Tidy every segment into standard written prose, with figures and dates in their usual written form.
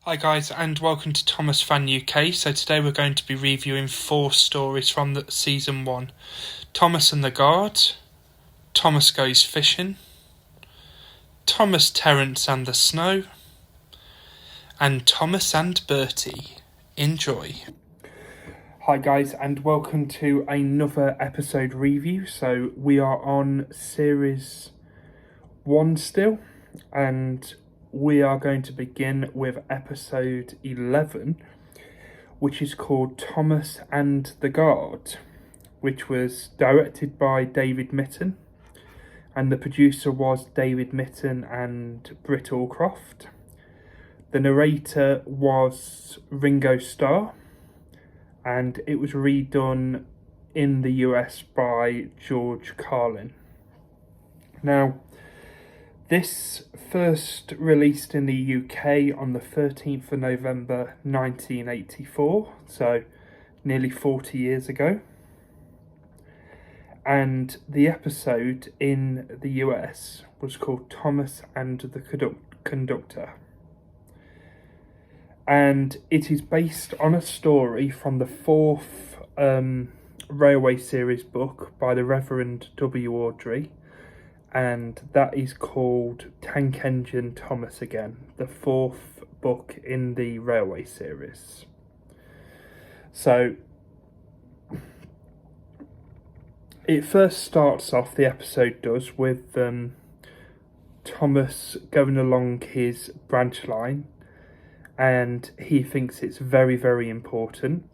Hi guys, and welcome to Thomas Fan UK. So today we're going to be reviewing 4 stories from season 1. Thomas and the Guard, Thomas Goes Fishing, Thomas, Terence and the Snow, and Thomas and Bertie. Enjoy. Hi guys, and welcome to another episode review. So we are on series 1 still, and we are going to begin with episode 11, which is called Thomas and the Guard, which was directed by David Mitton, and the producer was David Mitton and Britt Allcroft. The narrator was Ringo Starr, and it was redone in the US by George Carlin. Now, this first released in the UK on the 13th of November 1984, so nearly 40 years ago. And the episode in the US was called Thomas and the Conductor. And it is based on a story from the 4th Railway Series book by the Reverend W. Awdry. And that is called Tank Engine Thomas Again, the 4th book in the Railway series. So, it first starts off, the episode does, with Thomas going along his branch line, and he thinks it's very, very important.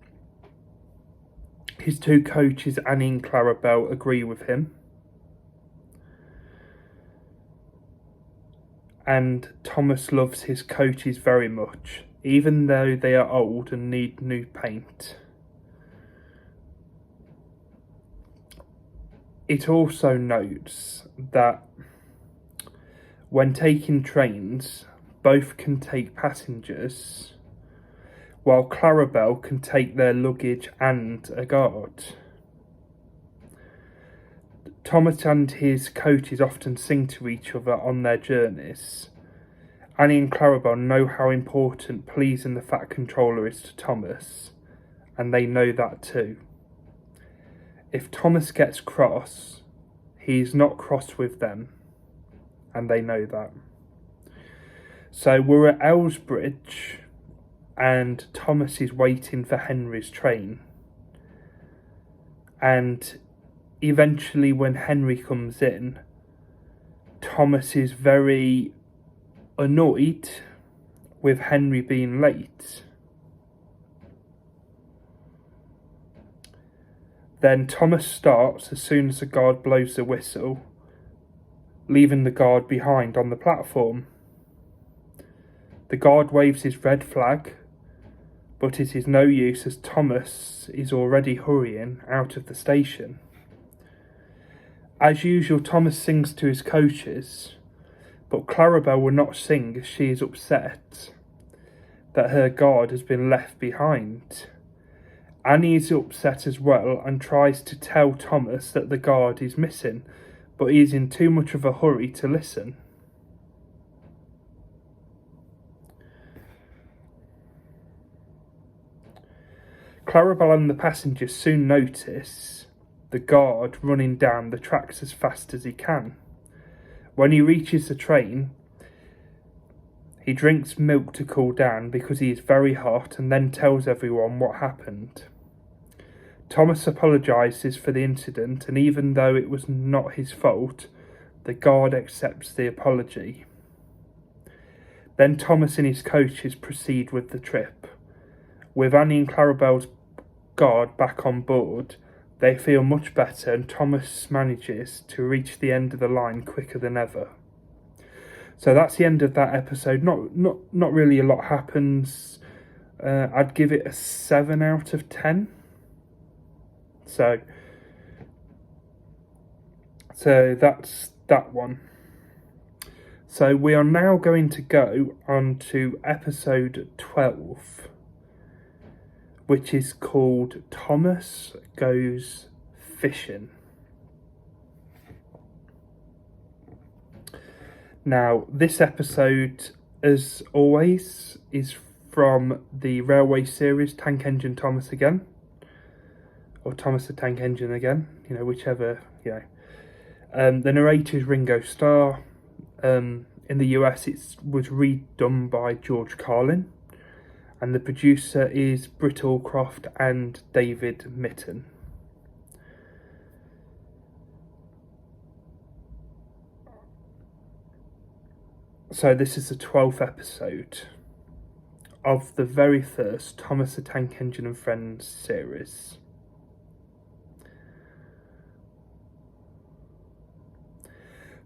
His 2 coaches, Annie and Clarabelle, agree with him. And Thomas loves his coaches very much, even though they are old and need new paint. It also notes that when taking trains, both can take passengers, while Clarabelle can take their luggage and a guard. Thomas and his coaches often sing to each other on their journeys. Annie and Clarabelle know how important pleasing the Fat Controller is to Thomas, and they know that too. If Thomas gets cross, he's not cross with them, and they know that. So we're at Elsbridge, and Thomas is waiting for Henry's train. And eventually, when Henry comes in, Thomas is very annoyed with Henry being late. Then Thomas starts as soon as the guard blows the whistle, leaving the guard behind on the platform. The guard waves his red flag, but it is no use as Thomas is already hurrying out of the station. As usual, Thomas sings to his coaches, but Clarabelle will not sing as she is upset that her guard has been left behind. Annie is upset as well and tries to tell Thomas that the guard is missing, but he is in too much of a hurry to listen. Clarabelle and the passengers soon notice the guard running down the tracks as fast as he can. When he reaches the train, he drinks milk to cool down because he is very hot, and then tells everyone what happened. Thomas apologises for the incident, and even though it was not his fault, the guard accepts the apology. Then Thomas and his coaches proceed with the trip. With Annie and Clarabelle's guard back on board, they feel much better, and Thomas manages to reach the end of the line quicker than ever. So that's the end of that episode. Not really a lot happens. I'd give it a 7 out of 10. So that's that one. So we are now going to go on to episode 12, which is called Thomas Goes Fishing. Now, this episode, as always, is from the Railway series, Tank Engine Thomas Again, or Thomas the Tank Engine Again, whichever, The narrator is Ringo Starr. In the US, it was redone by George Carlin, and the producer is Britt Allcroft and David Mitton. So this is the 12th episode of the very first Thomas the Tank Engine and Friends series.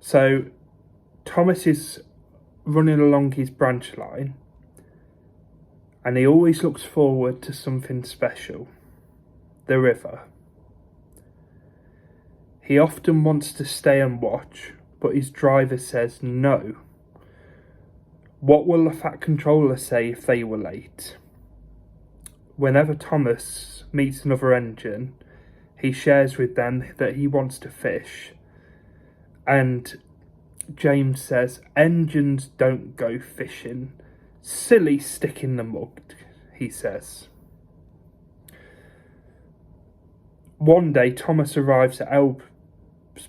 So Thomas is running along his branch line, and he always looks forward to something special: the river. He often wants to stay and watch, but his driver says no. What will the Fat Controller say if they were late? Whenever Thomas meets another engine, he shares with them that he wants to fish, and James says, "Engines don't go fishing. Silly stick in the mud," he says. One day, Thomas arrives at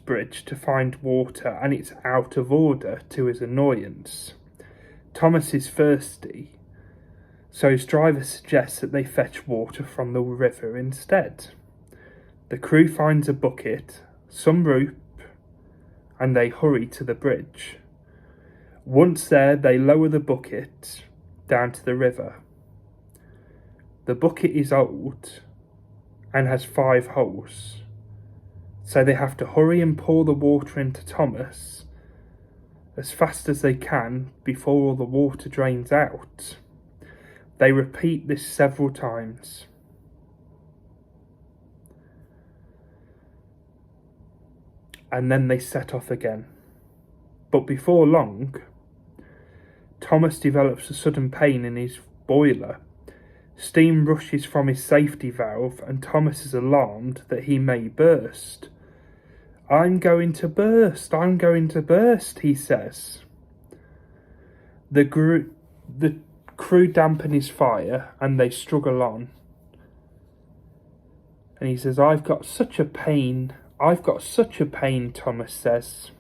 Bridge to find water, and it's out of order, to his annoyance. Thomas is thirsty, so his driver suggests that they fetch water from the river instead. The crew finds a bucket, some rope, and they hurry to the bridge. Once there, they lower the bucket down to the river. The bucket is old and has 5 holes, so they have to hurry and pour the water into Thomas as fast as they can before all the water drains out. They repeat this several times. And then they set off again. But before long, Thomas develops a sudden pain in his boiler. Steam rushes from his safety valve, and Thomas is alarmed that he may burst. I'm going to burst, he says. The crew dampen his fire, and they struggle on. And he says, I've got such a pain, Thomas says.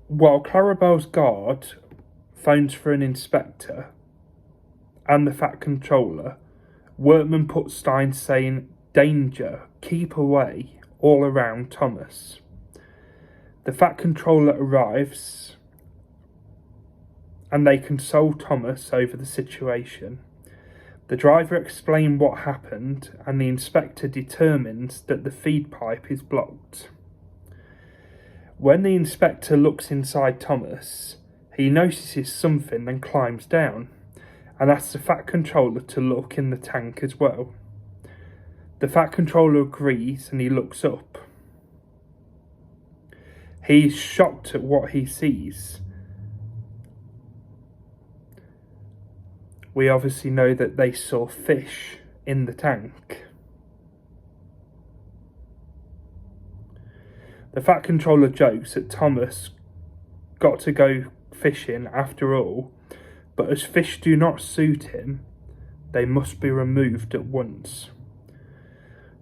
While Clarabelle's guard phones for an inspector and the Fat Controller, workmen put signs saying, "Danger, keep away," all around Thomas. The Fat Controller arrives, and they console Thomas over the situation. The driver explains what happened, and the inspector determines that the feed pipe is blocked. When the inspector looks inside Thomas, he notices something and climbs down, and asks the Fat Controller to look in the tank as well. The Fat Controller agrees, and he looks up. He's shocked at what he sees. We obviously know that they saw fish in the tank. The Fat Controller jokes that Thomas got to go fishing after all, but as fish do not suit him, they must be removed at once.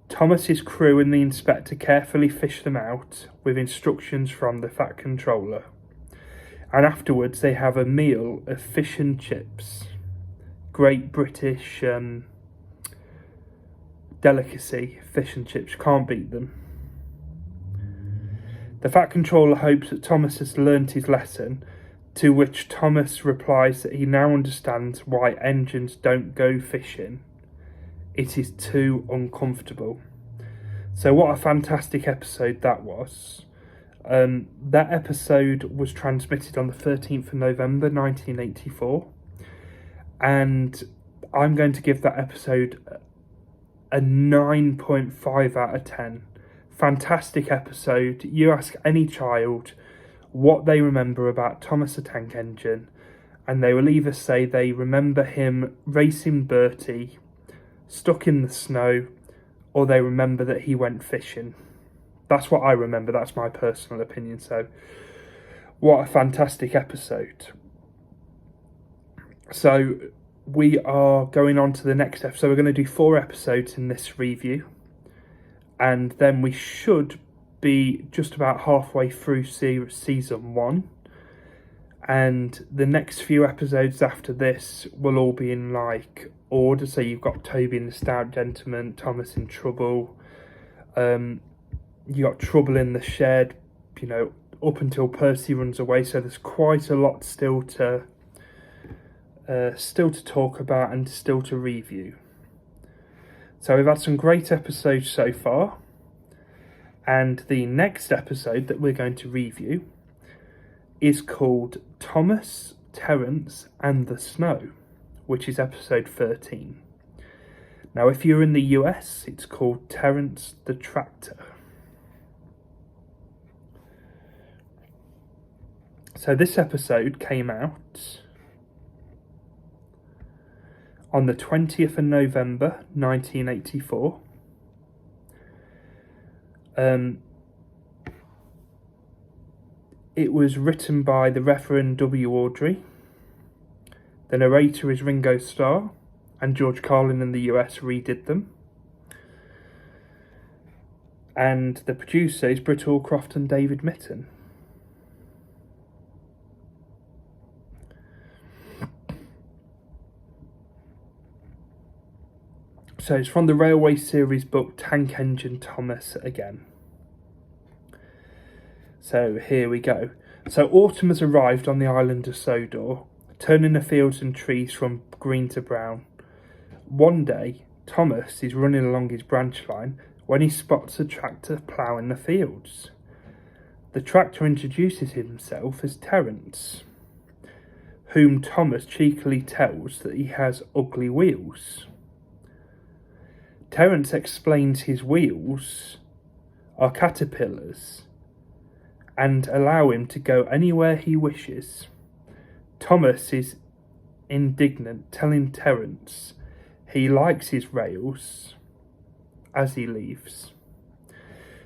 Thomas's crew and the inspector carefully fish them out with instructions from the Fat Controller, and afterwards they have a meal of fish and chips. Great British delicacy, fish and chips, can't beat them. The Fat Controller hopes that Thomas has learnt his lesson, to which Thomas replies that he now understands why engines don't go fishing. It is too uncomfortable. So what a fantastic episode that was. That episode was transmitted on the 13th of November 1984, and I'm going to give that episode a 9.5 out of 10. Fantastic episode. You ask any child what they remember about Thomas the Tank Engine, and they will either say they remember him racing Bertie, stuck in the snow, or they remember that he went fishing. That's what I remember. That's my personal opinion. So What a fantastic episode. So we are going on to the next episode. We're going to do 4 episodes in this review, and then we should be just about halfway through season 1, and the next few episodes after this will all be in like order. So you've got Toby and the Stout Gentleman, Thomas in Trouble, you got Trouble in the Shed, up until Percy runs away. So there's quite a lot still to talk about and still to review. So we've had some great episodes so far, and the next episode that we're going to review is called Thomas, Terence and the Snow, which is episode 13. Now if you're in the US, it's called Terence the Tractor. So this episode came out on the 20th of November 1984. It was written by the Reverend W. Awdry. The narrator is Ringo Starr, and George Carlin in the US redid them. And the producer is Britt Allcroft and David Mitton. So it's from the Railway series book Tank Engine Thomas again. So here we go. So autumn has arrived on the island of Sodor, turning the fields and trees from green to brown. One day, Thomas is running along his branch line when he spots a tractor ploughing the fields. The tractor introduces himself as Terence, whom Thomas cheekily tells that he has ugly wheels. Terence explains his wheels are caterpillars and allow him to go anywhere he wishes. Thomas is indignant, telling Terence he likes his rails as he leaves.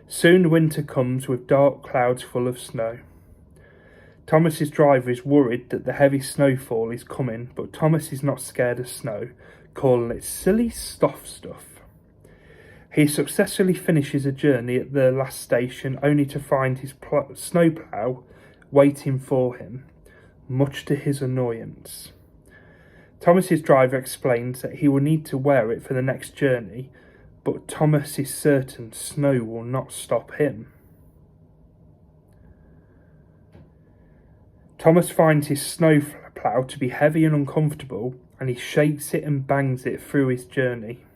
Soon winter comes with dark clouds full of snow. Thomas's driver is worried that the heavy snowfall is coming, but Thomas is not scared of snow, calling it silly stuff. He successfully finishes a journey at the last station, only to find his snowplough waiting for him, much to his annoyance. Thomas's driver explains that he will need to wear it for the next journey, but Thomas is certain snow will not stop him. Thomas finds his snowplough to be heavy and uncomfortable, and he shakes it and bangs it through his journey.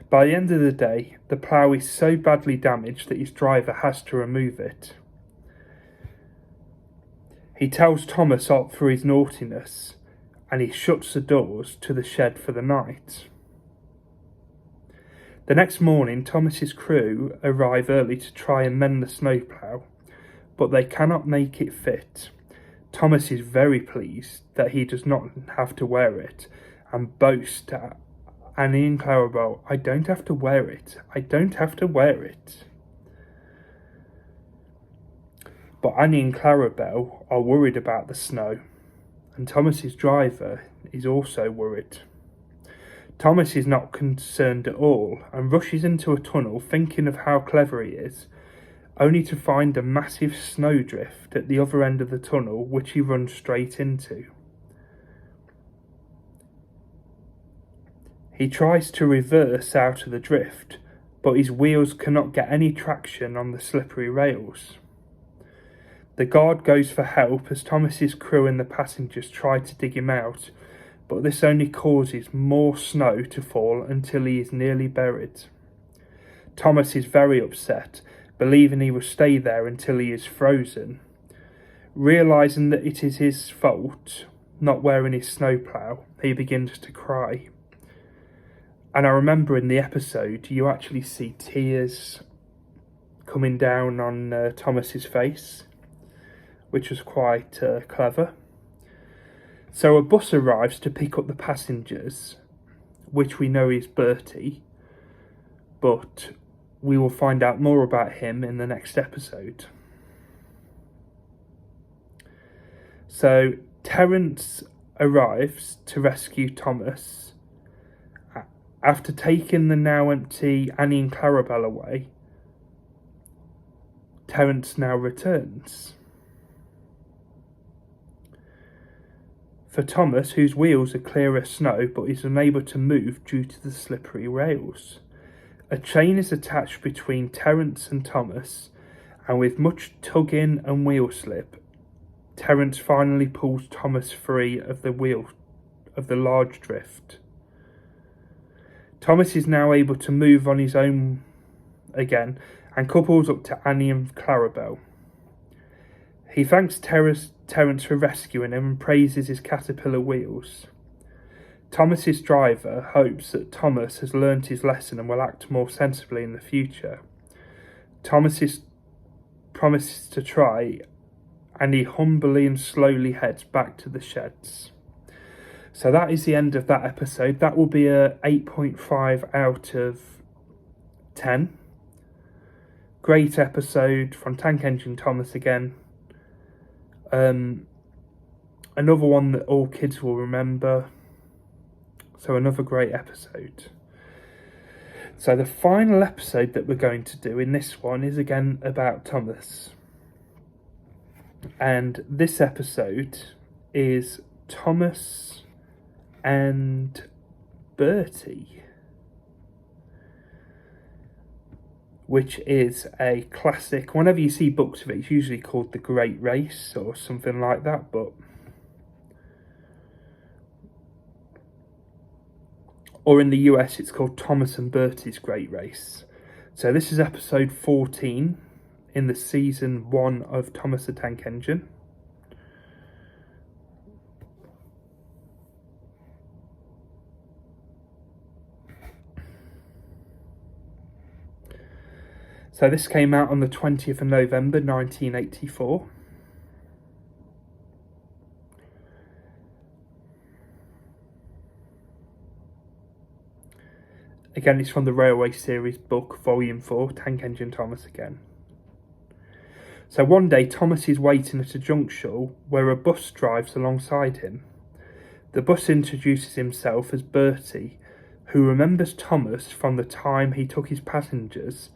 By the end of the day, the plough is so badly damaged that his driver has to remove it. He tells Thomas off for his naughtiness, and he shuts the doors to the shed for the night. The next morning, Thomas's crew arrive early to try and mend the snowplough, but they cannot make it fit. Thomas is very pleased that he does not have to wear it, and boasts to Annie and Clarabelle, I don't have to wear it. I don't have to wear it. But Annie and Clarabelle are worried about the snow, and Thomas's driver is also worried. Thomas is not concerned at all and rushes into a tunnel thinking of how clever he is, only to find a massive snowdrift at the other end of the tunnel, which he runs straight into. He tries to reverse out of the drift, but his wheels cannot get any traction on the slippery rails. The guard goes for help as Thomas's crew and the passengers try to dig him out, but this only causes more snow to fall until he is nearly buried. Thomas is very upset, believing he will stay there until he is frozen. Realising that it is his fault, not wearing his snowplough, he begins to cry. And I remember in the episode, you actually see tears coming down on Thomas's face, which was quite clever. So a bus arrives to pick up the passengers, which we know is Bertie, but we will find out more about him in the next episode. So Terence arrives to rescue Thomas. After taking the now empty Annie and Clarabelle away, Terence now returns. For Thomas, whose wheels are clear of snow but is unable to move due to the slippery rails. A chain is attached between Terence and Thomas, and with much tugging and wheel slip, Terence finally pulls Thomas free of the large drift. Thomas is now able to move on his own again and couples up to Annie and Clarabelle. He thanks Terence for rescuing him and praises his caterpillar wheels. Thomas's driver hopes that Thomas has learnt his lesson and will act more sensibly in the future. Thomas promises to try, and he humbly and slowly heads back to the sheds. So that is the end of that episode. That will be a 8.5 out of 10. Great episode from Tank Engine Thomas again. Another one that all kids will remember. So another great episode. So the final episode that we're going to do in this one is again about Thomas. And this episode is Thomas and Bertie, which is a classic. Whenever you see books of it, it's usually called The Great Race or something like that, or in the US it's called Thomas and Bertie's Great Race. So this is episode 14 in the season 1 of Thomas the Tank Engine. So this came out on the 20th of November 1984. Again, it's from the Railway Series book, Volume 4, Tank Engine Thomas again. So one day, Thomas is waiting at a junction where a bus drives alongside him. The bus introduces himself as Bertie, who remembers Thomas from the time he took his passengers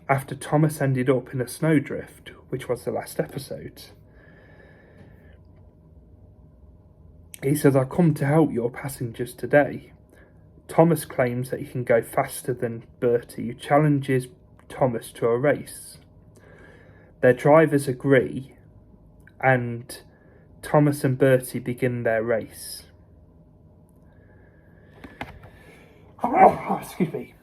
after Thomas ended up in a snowdrift, which was the last episode. He says, "I come to help your passengers today." Thomas claims that he can go faster than Bertie, who challenges Thomas to a race. Their drivers agree, and Thomas and Bertie begin their race. Excuse me.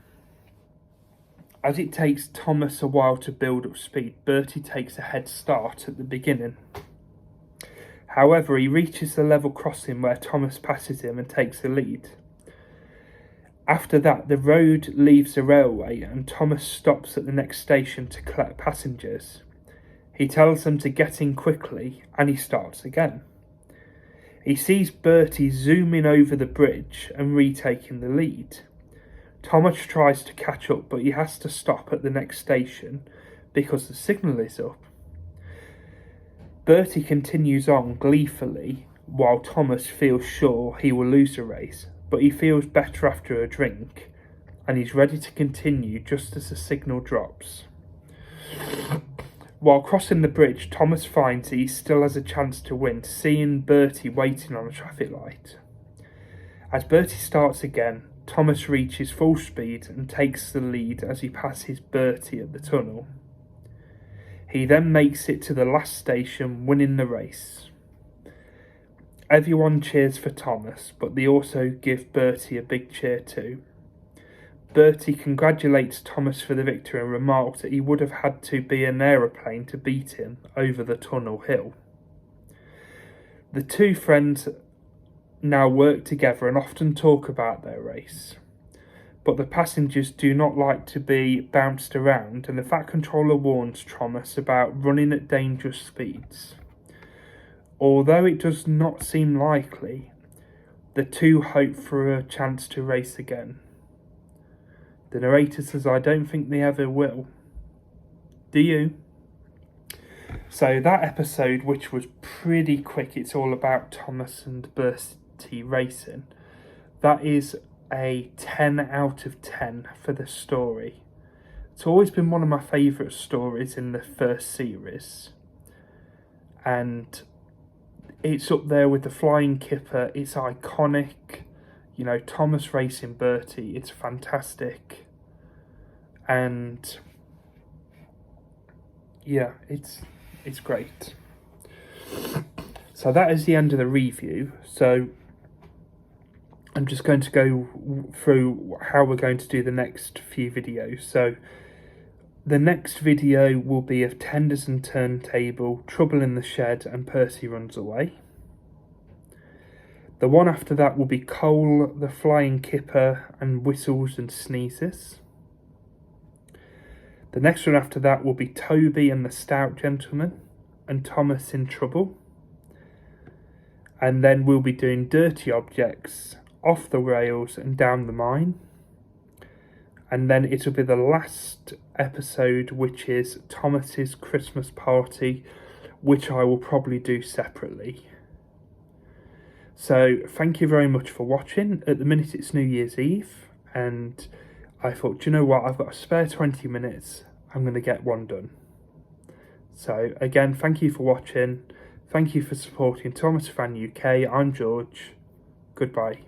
As it takes Thomas a while to build up speed, Bertie takes a head start at the beginning. However, he reaches the level crossing where Thomas passes him and takes the lead. After that, the road leaves the railway and Thomas stops at the next station to collect passengers. He tells them to get in quickly and he starts again. He sees Bertie zooming over the bridge and retaking the lead. Thomas tries to catch up, but he has to stop at the next station because the signal is up. Bertie continues on gleefully while Thomas feels sure he will lose the race, but he feels better after a drink and he's ready to continue just as the signal drops. While crossing the bridge, Thomas finds he still has a chance to win, seeing Bertie waiting on a traffic light. As Bertie starts again, Thomas reaches full speed and takes the lead as he passes Bertie at the tunnel. He then makes it to the last station, winning the race. Everyone cheers for Thomas, but they also give Bertie a big cheer too. Bertie congratulates Thomas for the victory and remarks that he would have had to be an aeroplane to beat him over the tunnel hill. The two friends now work together and often talk about their race, but the passengers do not like to be bounced around, and the Fat Controller warns Thomas about running at dangerous speeds. Although it does not seem likely, the two hope for a chance to race again. The narrator says, "I don't think they ever will." Do you? So that episode, which was pretty quick, it's all about Thomas and Bertie racing. That is a 10 out of 10 for the story. It's always been one of my favourite stories in the first series. And it's up there with the Flying Kipper. It's iconic. You know, Thomas racing Bertie. It's fantastic. And yeah, it's great. So that is the end of the review. So I'm just going to go through how we're going to do the next few videos. So the next video will be of Tenders and Turntable, Trouble in the Shed, and Percy Runs Away. The one after that will be Cole, the Flying Kipper, and Whistles and Sneezes. The next one after that will be Toby and the Stout Gentleman, and Thomas in Trouble. And then we'll be doing Dirty Objects, Off the Rails, and Down the Mine. And then it'll be the last episode, which is Thomas's Christmas Party, which I will probably do separately. So thank you very much for watching. At the minute it's New Year's Eve, and I thought, do you know what, I've got a spare 20 minutes, I'm going to get one done. So again, thank you for watching. Thank you for supporting Thomas Fan UK. I'm George. Goodbye.